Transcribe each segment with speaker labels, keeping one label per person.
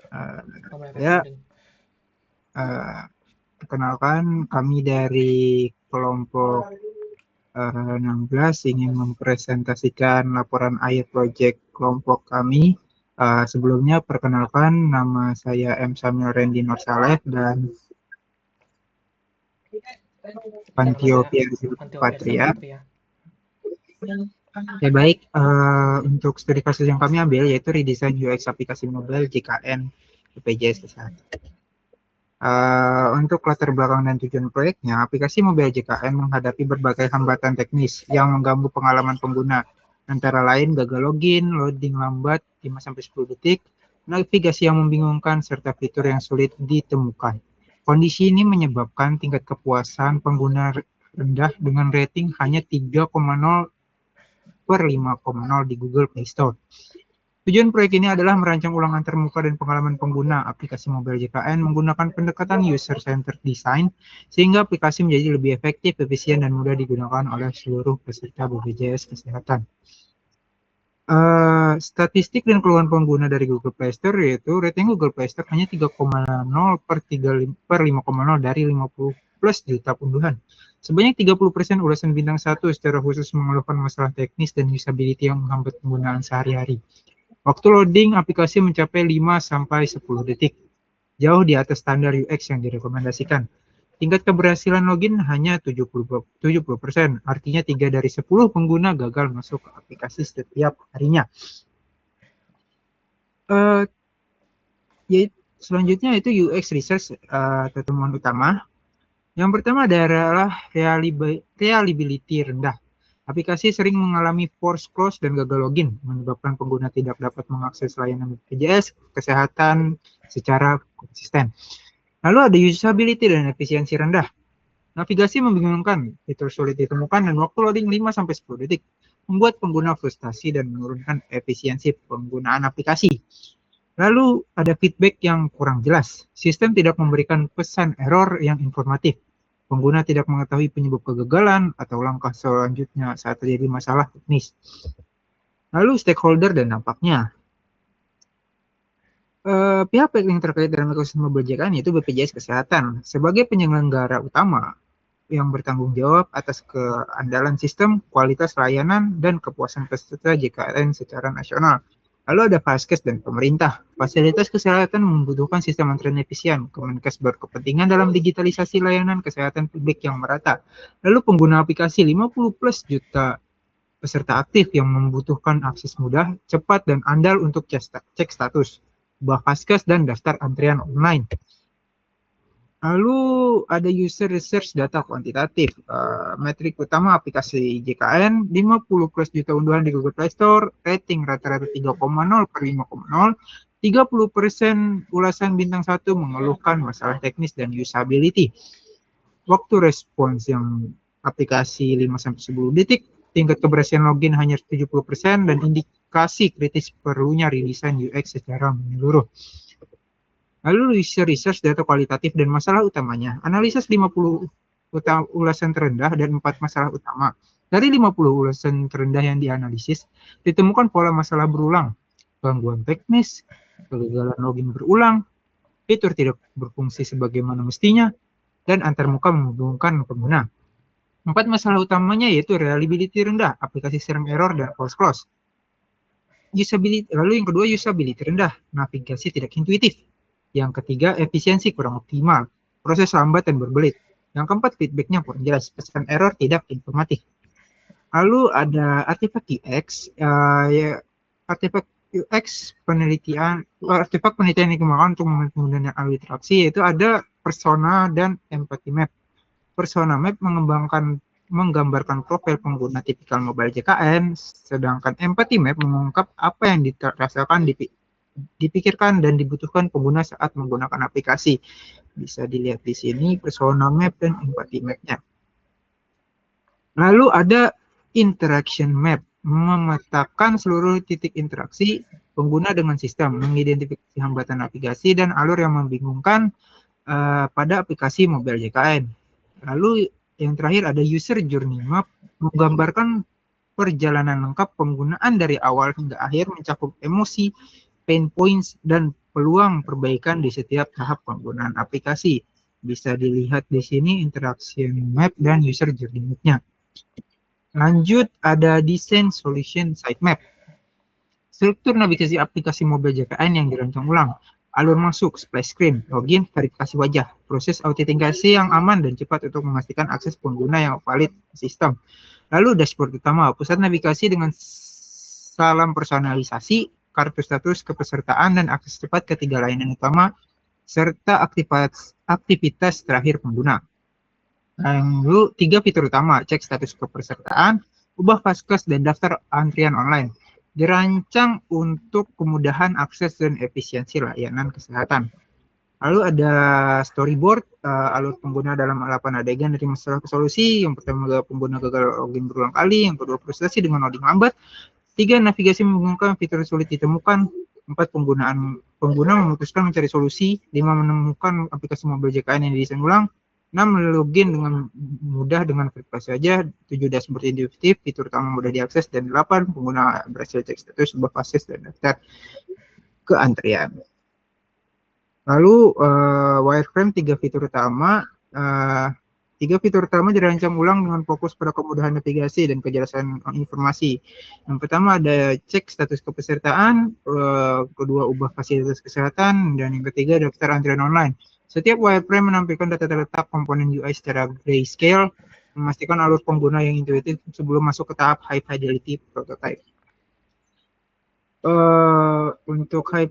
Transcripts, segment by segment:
Speaker 1: Uh,
Speaker 2: Boleh Kak
Speaker 1: ya,
Speaker 2: Justin.
Speaker 1: perkenalkan kami dari kelompok 16 ingin mempresentasikan laporan akhir proyek kelompok kami. Sebelumnya perkenalkan nama saya M. Samuel Randy Nursaleh dan
Speaker 2: Nama
Speaker 1: Pantio
Speaker 2: saya
Speaker 1: Pierre
Speaker 2: Antio Firsa
Speaker 1: Patria.
Speaker 2: Patria.
Speaker 1: Ya baik, untuk studi kasus yang kami ambil yaitu redesign UX aplikasi mobile JKN BPJS Kesehatan. Untuk latar belakang dan tujuan proyeknya, aplikasi mobile JKN menghadapi berbagai hambatan teknis yang mengganggu pengalaman pengguna, antara lain gagal login, loading lambat 5-10 detik, navigasi yang membingungkan, serta fitur yang sulit ditemukan. Kondisi ini menyebabkan tingkat kepuasan pengguna rendah dengan rating hanya 3,0/5,0 di Google Play Store. Tujuan proyek ini adalah merancang ulang antarmuka dan pengalaman pengguna aplikasi mobile JKN menggunakan pendekatan user-centered design sehingga aplikasi menjadi lebih efektif, efisien, dan mudah digunakan oleh seluruh peserta BPJS Kesehatan. Statistik dan keluhan pengguna dari Google Play Store yaitu rating Google Play Store hanya 3,0/5,0 dari 50 plus juta unduhan. Sebanyak 30% ulasan bintang 1 secara khusus mengeluhkan masalah teknis dan usability yang menghambat penggunaan sehari-hari. Waktu loading aplikasi mencapai 5-10 detik, jauh di atas standar UX yang direkomendasikan. Tingkat keberhasilan login hanya 70%, artinya 3 dari 10 pengguna gagal masuk ke aplikasi setiap harinya. Uh, Selanjutnya itu UX Research atau temuan utama. Yang pertama adalah reliability rendah. Aplikasi sering mengalami force close dan gagal login, menyebabkan pengguna tidak dapat mengakses layanan BPJS Kesehatan secara konsisten. Lalu ada usability dan efisiensi rendah. Navigasi membingungkan, fitur sulit ditemukan, dan waktu loading 5-10 detik, membuat pengguna frustasi dan menurunkan efisiensi penggunaan aplikasi. Lalu ada feedback yang kurang jelas. Sistem tidak memberikan pesan error yang informatif. Pengguna tidak mengetahui penyebab kegagalan atau langkah selanjutnya saat terjadi masalah teknis. Lalu stakeholder dan dampaknya. Pihak yang terkait dalam ekosistem kebijakan yaitu BPJS Kesehatan sebagai penyelenggara utama yang bertanggung jawab atas keandalan sistem, kualitas layanan, dan kepuasan peserta JKN secara nasional. Lalu ada Vaskes dan pemerintah. Fasilitas kesehatan membutuhkan sistem antrean efisien. Kemenkes berkepentingan dalam digitalisasi layanan kesehatan publik yang merata. Lalu pengguna aplikasi 50 plus juta peserta aktif yang membutuhkan akses mudah, cepat, dan andal untuk cek status, Vaskes, dan daftar antrian online. Lalu ada user research data kuantitatif. Metrik utama aplikasi JKN, 50 plus juta unduhan di Google Play Store, rating rata-rata 3,0/5,0, 30% ulasan bintang 1 mengeluhkan masalah teknis dan usability. Waktu respons yang aplikasi 5-10 detik, tingkat keberhasilan login hanya 70%, dan indikasi kritis perlunya redesign UX secara menyeluruh. Lalu research data kualitatif dan masalah utamanya. Analisis 50 ulasan terendah dan 4 masalah utama. Dari 50 ulasan terendah yang dianalisis, ditemukan pola masalah berulang, gangguan teknis, kegagalan login berulang, fitur tidak berfungsi sebagaimana mestinya, dan antarmuka membingungkan pengguna. 4 masalah utamanya yaitu reliability rendah, aplikasi sering error, dan false close. Lalu yang kedua, usability rendah, navigasi tidak intuitif. Yang ketiga, efisiensi kurang optimal, proses lambat dan berbelit. Yang keempat, feedbacknya kurang jelas, pesan error tidak informatif. Lalu ada artefak UX, artefak UX artefak penelitian yang dikembangkan untuk menggunakan alih interaksi, yaitu ada persona dan empathy map. Persona map menggambarkan profil pengguna tipikal mobile JKN, sedangkan empathy map mengungkap apa yang dirasakan, dipikirkan, dan dibutuhkan pengguna saat menggunakan aplikasi. Bisa dilihat di sini persona map dan empathy map-nya. Lalu ada interaction map, memetakan seluruh titik interaksi pengguna dengan sistem, mengidentifikasi hambatan navigasi dan alur yang membingungkan pada aplikasi mobile JKN. Lalu yang terakhir ada user journey map, menggambarkan perjalanan lengkap penggunaan dari awal hingga akhir, mencakup emosi, pain points, dan peluang perbaikan di setiap tahap penggunaan aplikasi. Bisa dilihat di sini interaction map dan user journey map-nya. Lanjut, ada desain solution sitemap. Struktur navigasi aplikasi mobile JKN yang dirancang ulang. Alur masuk, splash screen, login, verifikasi wajah, proses autentikasi yang aman dan cepat untuk memastikan akses pengguna yang valid sistem. Lalu dashboard utama, pusat navigasi dengan salam personalisasi, kartu status kepesertaan, dan akses cepat ke 3 layanan utama, serta aktivitas terakhir pengguna. Lalu 3 fitur utama, cek status kepesertaan, ubah vaskes, dan daftar antrian online. Dirancang untuk kemudahan akses dan efisiensi layanan kesehatan. Lalu ada storyboard, alur pengguna dalam 8 adegan dari masalah ke solusi. Yang pertama, pengguna gagal login berulang kali. Yang kedua, frustasi dengan loading lambat. 3, navigasi membingungkan, fitur sulit ditemukan. 4, pengguna memutuskan mencari solusi. 5, menemukan aplikasi mobile JKN yang didesain ulang. 6, login dengan mudah dengan verifikasi saja. 7, dashboard intuitif, fitur utama mudah diakses. Dan 8, pengguna berhasil cek status, ubah vaskes, dan daftar ke antrian. Lalu wireframe 3 fitur utama. 3 fitur utama dirancang ulang dengan fokus pada kemudahan navigasi dan kejelasan informasi. Yang pertama ada cek status kepesertaan, kedua ubah fasilitas kesehatan, dan yang ketiga daftar antrian online. Setiap wireframe menampilkan data terletak komponen UI secara grayscale, memastikan alur pengguna yang intuitif sebelum masuk ke tahap high fidelity prototype. Untuk high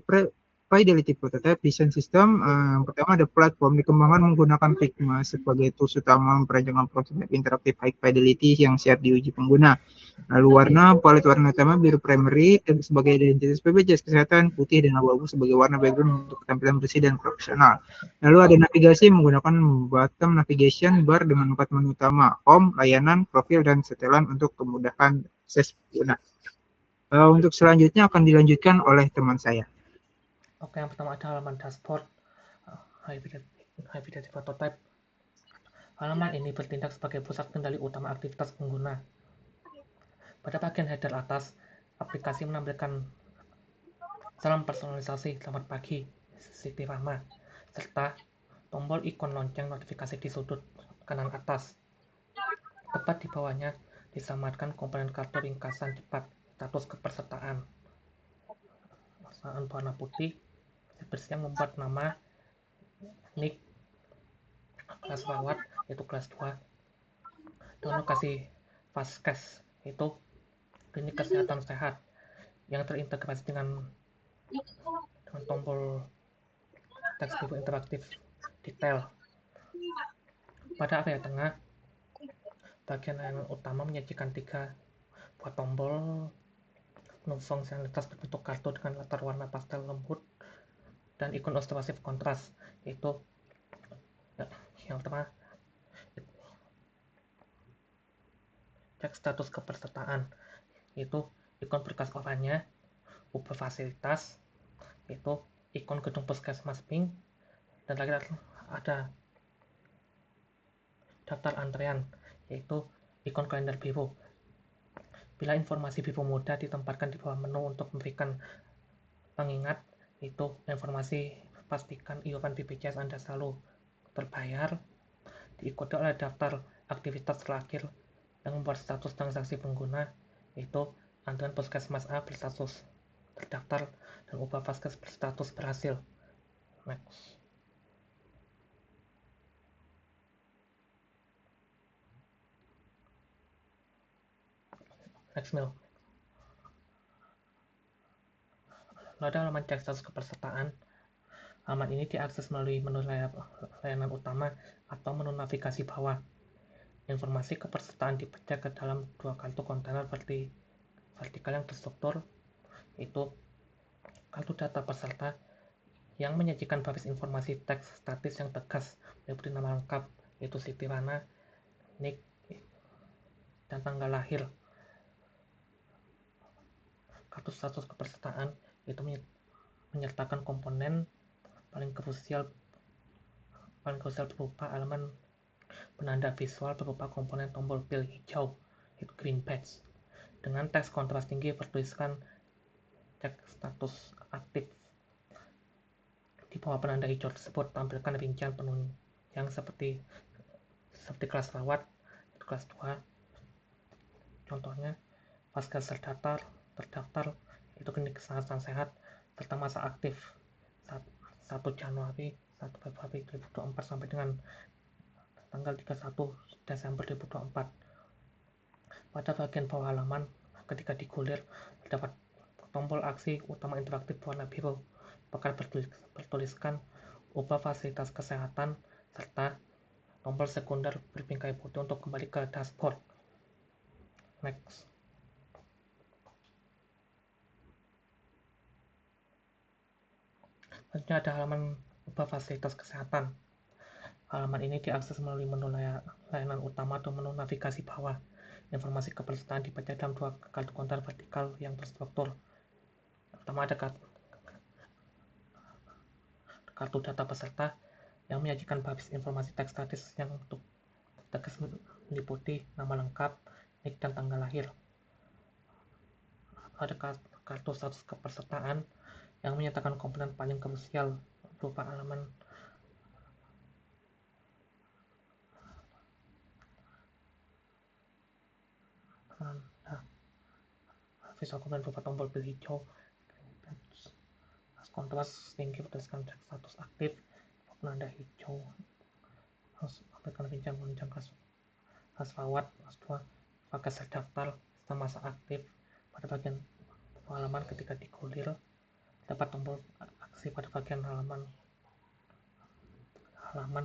Speaker 1: fidelity prototype design system, yang pertama ada platform dikembangkan menggunakan Figma sebagai tools utama memperancangkan prototype interaktif high fidelity yang siap diuji pengguna. Lalu palet warna utama biru primary sebagai identitas BPJS Kesehatan, putih dan abu-abu sebagai warna background untuk tampilan bersih dan profesional. Lalu ada navigasi menggunakan bottom navigation bar dengan 4 menu utama, home, layanan, profil, dan setelan untuk kemudahan akses pengguna. Untuk selanjutnya akan dilanjutkan oleh teman saya.
Speaker 2: Oke, yang pertama ada halaman dashboard high fidelity prototype. Halaman ini bertindak sebagai pusat kendali utama aktivitas pengguna. Pada bagian header atas, aplikasi menampilkan salam personalisasi selamat pagi, Siti Rahma, serta tombol ikon lonceng notifikasi di sudut kanan atas. Tepat di bawahnya disamarkan komponen kartu ringkasan cepat status kepesertaan. Warna putih, bersih yang membuat nama, nick, kelas rawat, yaitu kelas 2, dan lokasi vaskes, yaitu klinik kesehatan sehat, yang terintegrasi dengan tombol teks biru interaktif detail. Pada area tengah, bagian layanan utama menyajikan 3 buah tombol penuh fungsionalitas berbentuk kartu dengan latar warna pastel lembut dan ikon ilustratif kontras, yaitu yang pertama cek status kepesertaan, yaitu ikon berkas oranye, ubah fasilitas, yaitu ikon gedung puskesmas pink, dan lagi ada daftar antrean, yaitu ikon kalender biru. Bila informasi biru muda ditempatkan di bawah menu untuk memberikan pengingat, itu informasi pastikan iuran BPJS Anda selalu terbayar, diikuti oleh daftar aktivitas terakhir yang membuat status transaksi pengguna, yaitu antrian puskesmas A berstatus terdaftar dan ubah vaskes berstatus berhasil. Next. Next mail. Lalu ada halaman cek status kepesertaan. Halaman ini diakses melalui menu layanan utama atau menu navigasi bawah. Informasi kepesertaan dipecah ke dalam 2 kartu kontainer vertikal yang terstruktur, yaitu kartu data peserta yang menyajikan baris informasi teks statis yang tegas meliputi nama lengkap, yaitu Siti Rana, nick, dan tanggal lahir. Kartu status kepesertaan itu menyertakan komponen paling krusial berupa elemen penanda visual berupa komponen tombol pil hijau, yaitu green badge, dengan teks kontras tinggi bertuliskan cek status aktif. Di bawah penanda hijau tersebut tampilkan rincian penunjang seperti kelas rawat, kelas 2. Contohnya, Vaskes terdaftar itu klinik kesehatan sehat serta masa aktif 1 Januari 1 Februari 2024 sampai dengan tanggal 31 Desember 2024. Pada bagian bawah halaman, ketika digulir, terdapat tombol aksi utama interaktif warna biru, bakal bertuliskan ubah fasilitas kesehatan, serta tombol sekunder berbingkai putih untuk kembali ke dashboard. Next. Selanjutnya ada halaman ubah fasilitas kesehatan. Halaman ini diakses melalui menu layanan utama atau menu navigasi bawah. Informasi kepesertaan dibaca dalam 2 kartu konter vertikal yang terstruktur. Pertama ada kartu data peserta yang menyajikan babis informasi teks statis yang untuk tegas meliputi nama lengkap, nik, dan tanggal lahir. Ada kartu status kepesertaan yang menyatakan komponen paling krusial berupa halaman visual komponen berupa tombol bel hijau, kontras tinggi berdasarkan status aktif, penanda hijau, harus memberikan rincian penunjang kelas rawat, kelas 2, pakai terdaftar, serta masa aktif. Pada bagian halaman ketika digulir, dapat tombol aksi pada bagian halaman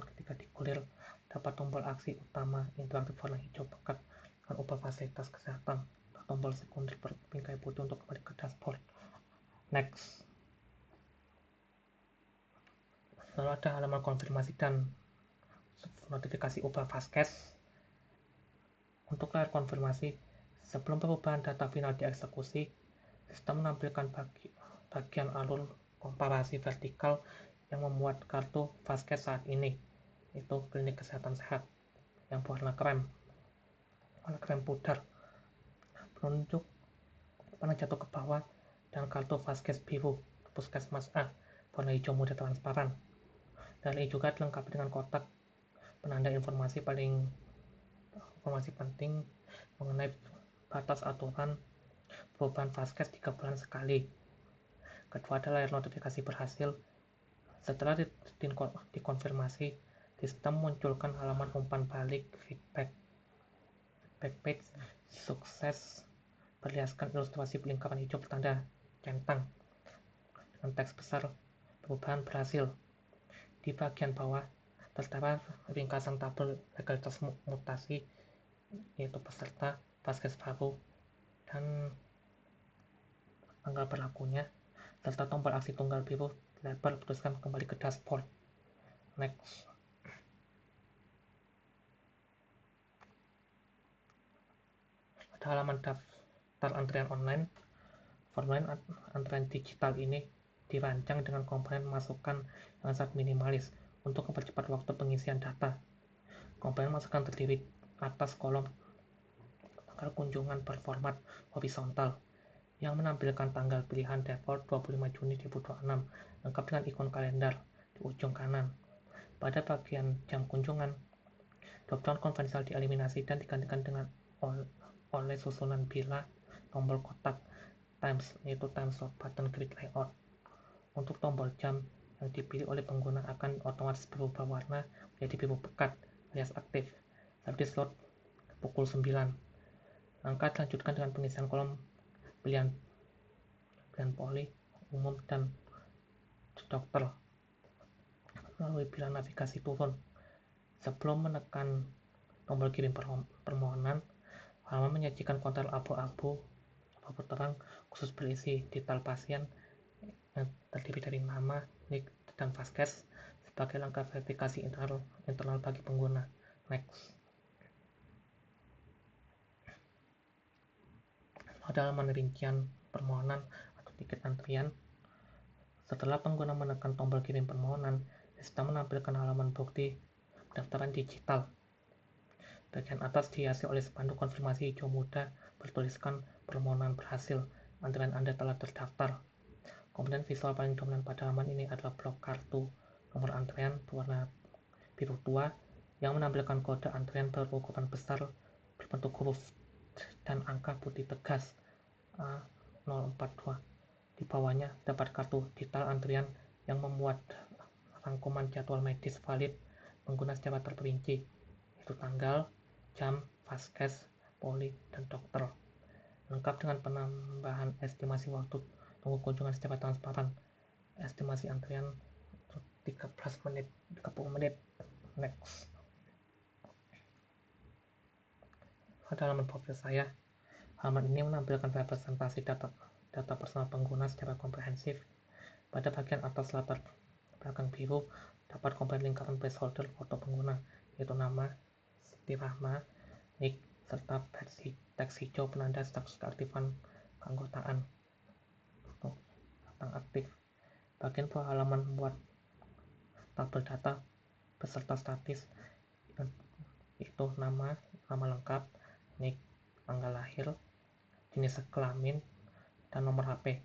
Speaker 2: ketika digulir, dapat tombol aksi utama interaktif warna hijau pekat dengan ubah fasilitas kesehatan, atau tombol sekunder berbingkai putih untuk kembali ke dashboard. Next. Lalu ada halaman konfirmasi dan notifikasi ubah Vaskes. Untuk layar konfirmasi, sebelum perubahan data final dieksekusi, sistem menampilkan bagian alur komparasi vertikal yang memuat kartu Vaskes saat ini, yaitu klinik kesehatan sehat yang berwarna krem pudar, penunjuk panah jatuh ke bawah, dan kartu Vaskes biru Puskesmas A warna hijau muda transparan. Dan ini juga dilengkapi dengan kotak penanda informasi penting mengenai batas aturan perubahan Vaskes 3 bulan sekali. Kedua ada layar notifikasi berhasil. Setelah dikonfirmasi, sistem munculkan halaman umpan balik feedback page sukses berhiaskan ilustrasi lingkaran hijau bertanda centang dengan teks besar perubahan berhasil. Di bagian bawah terdapat ringkasan tabel legalitas mutasi, yaitu peserta, Vaskes baru, dan tanggal berlakunya, serta tombol aksi tunggal biru lebar bertuliskan kembali ke dashboard. Next. Ada halaman daftar antrian online. Formulir antrian digital ini dirancang dengan komponen masukan yang sangat minimalis untuk mempercepat waktu pengisian data. Komponen masukan terdiri atas kolom tanggal kunjungan berformat horizontal yang menampilkan tanggal pilihan default 25 Juni 2026 lengkap dengan ikon kalender di ujung kanan. Pada bagian jam kunjungan, drop-down konvensional dieliminasi dan digantikan dengan oleh susunan bila tombol kotak times, yaitu time slot button grid layout. Untuk tombol jam yang dipilih oleh pengguna akan otomatis berubah warna menjadi biru pekat alias aktif saat di slot pukul 9. Langkah dilanjutkan dengan pengisian kolom pilihan poli, umum, dan dokter melalui pilihan navigasi turun. Sebelum menekan tombol kirim permohonan, halaman menyajikan konter abu-abu terang khusus berisi detail pasien yang terdiri dari nama, nik, dan Vaskes sebagai langkah verifikasi internal bagi pengguna. Next. Ada halaman rincian permohonan atau tiket antrian. Setelah pengguna menekan tombol kirim permohonan, sistem menampilkan halaman bukti pendaftaran digital. Bagian atas dihiasi oleh spanduk konfirmasi hijau muda bertuliskan permohonan berhasil, antrian Anda telah terdaftar. Komponen visual paling dominan pada halaman ini adalah blok kartu nomor antrian berwarna biru tua yang menampilkan kode antrian berukuran besar berbentuk huruf dan angka putih tegas A042. Di bawahnya dapat kartu detail antrian yang memuat rangkuman jadwal medis valid pengguna secara terperinci, yaitu tanggal, jam, vaskes, poli, dan dokter. Lengkap dengan penambahan estimasi waktu tunggu kunjungan secara transparan. Estimasi antrian 30 menit. Next. Pada halaman profil saya, halaman ini menampilkan representasi data personal pengguna secara komprehensif. Pada bagian atas latar belakang biru, dapat komponen lingkaran placeholder foto pengguna, yaitu nama, Siti Rahma, nick, serta teks hijau penanda status keaktifan keanggotaan tentang aktif. Bagian bawah halaman membuat tabel data beserta statis, itu nama lengkap, nick, tanggal lahir, jenis kelamin, dan nomor HP,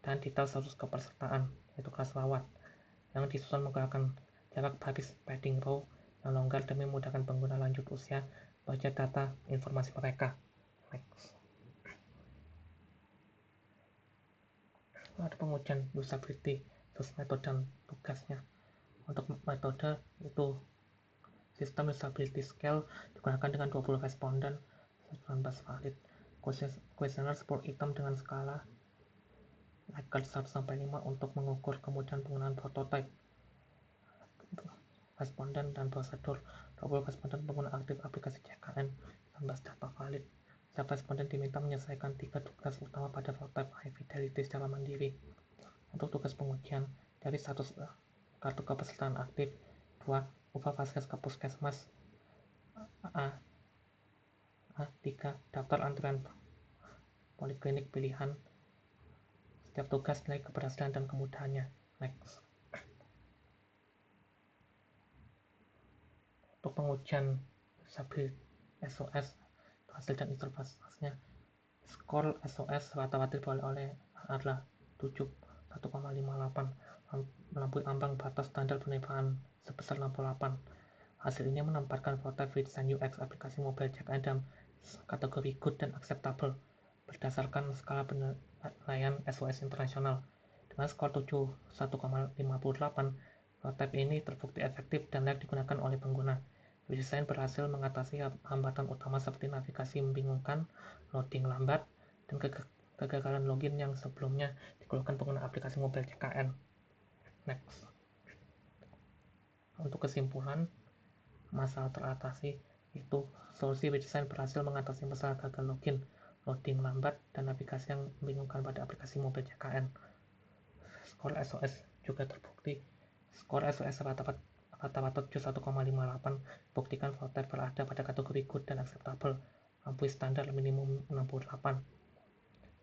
Speaker 2: dan detail status kepesertaan, yaitu kelas rawat, yang disusun menggunakan jarak baris padding row yang longgar demi memudahkan pengguna lanjut usia baca data informasi mereka. Next. Ada pengujian usability terus metode dan tugasnya. Untuk metode itu sistem usability scale digunakan dengan 20 responden, 19 valid. Kuesioner 10 item dengan skala Likert 1-5 untuk mengukur kemudahan penggunaan prototipe responden dan prosedur. 20 responden pengguna aktif aplikasi CKN, 19 data valid. Setiap responden diminta menyelesaikan 3 tugas utama pada prototipe high fidelity secara mandiri. Untuk tugas pengujian, dari status kartu kepesertaan aktif, 2. Ubah vaskes ke puskesmas, 3. Daftar antrian poliklinik pilihan. Setiap tugas nilai keberhasilan dan kemudahannya. Next. Untuk pengujian usability SOS, hasil dan interface-nya, skor SOS rata-rata diperoleh adalah 7, 1,58, melampaui ambang batas standar penerimaan sebesar 68. Hasil ini menempatkan prototipe desain UX aplikasi mobile CKN dalam kategori good dan acceptable berdasarkan skala penilaian SOS internasional. Dengan skor 1,58, prototipe ini terbukti efektif dan layak digunakan oleh pengguna. Desain berhasil mengatasi hambatan utama seperti navigasi membingungkan, loading lambat, dan kegagalan login yang sebelumnya dikeluhkan pengguna aplikasi mobile CKN. Next. Untuk kesimpulan, masalah teratasi, itu solusi redesign berhasil mengatasi masalah gagal login, loading lambat, dan navigasi yang membingungkan pada aplikasi mobile CKN. Skor SOS juga terbukti. Skor SOS rata-rata 71,58 buktikan prototipe berada pada kategori good dan acceptable, melampaui standar minimum 68.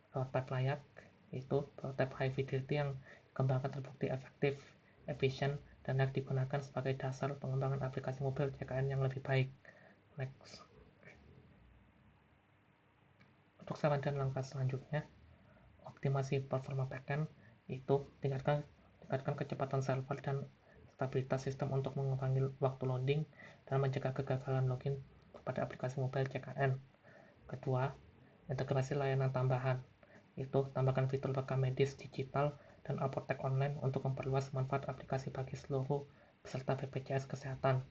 Speaker 2: Prototipe layak, itu prototipe high fidelity yang dikembangkan terbukti efektif, efisien, dan layak digunakan sebagai dasar pengembangan aplikasi mobile CKN yang lebih baik. Next. Untuk saran dan langkah selanjutnya, optimasi performa backend, itu tingkatkan kecepatan server dan stabilitas sistem untuk mengurangi waktu loading dan mencegah kegagalan login pada aplikasi mobile CKN. Kedua, integrasi layanan tambahan, itu tambahkan fitur rekam medis digital dan apotek online untuk memperluas manfaat aplikasi bagi seluruh peserta BPJS Kesehatan.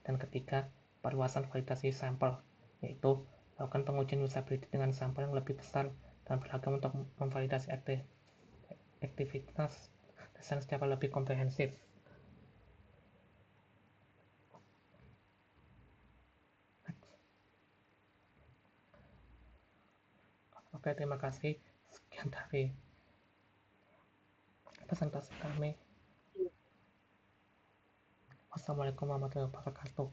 Speaker 2: Dan ketiga, perluasan validasi sampel, yaitu lakukan pengujian usability dengan sampel yang lebih besar dan beragam untuk memvalidasi aktivitas desain secara lebih komprehensif. Oke, terima kasih. Sekian dari presentasi kami. Wassalamualaikum warahmatullahi wabarakatuh.